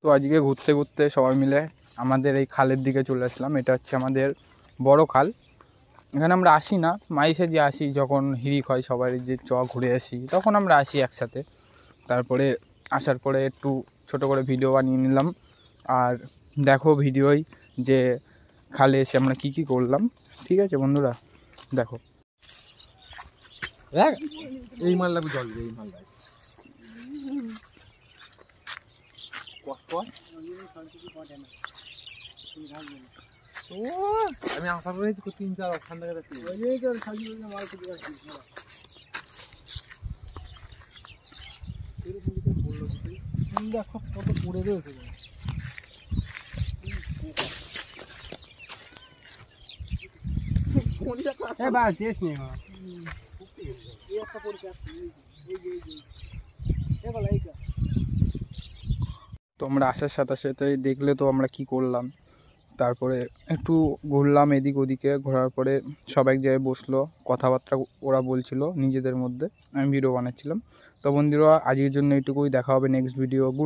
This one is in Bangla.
তো আজকে ঘুরতে ঘুরতে সবাই মিলে আমাদের এই খালের দিকে চলে আসলাম। এটা হচ্ছে আমাদের বড় খাল। এখানে আমরা আসি না, মাইসে যে আসি যখন হিরিক হয় সবাই যে ঘুরে আসি, তখন আমরা আসি একসাথে। তারপরে আসার পরে একটু ছোট করে ভিডিও বানিয়ে নিলাম। আর দেখো ভিডিওই যে খালে এসে আমরা কী কী করলাম। ঠিক আছে বন্ধুরা, দেখো। এই মাল লাগবে, জল এই মাল লাগবে। আমি আশা করি 3-4 ওখান থেকে দেখো কত পড়ে রয়েছে। তোমরা আসার সাথে সাথে দেখলে তো আমরা কি করলাম। তারপরে একটু ঘুরলাম এদিক ওদিকে, ঘোরার পরে সব এক জায়গায় বসলো, কথাবার্তা ওরা বলছিল নিজেদের মধ্যে, আমি ভিডিও বানাচ্ছিলাম। তো বন্ধুরা আজকের জন্য এইটুকুই, দেখা হবে নেক্সট ভিডিও। গুড।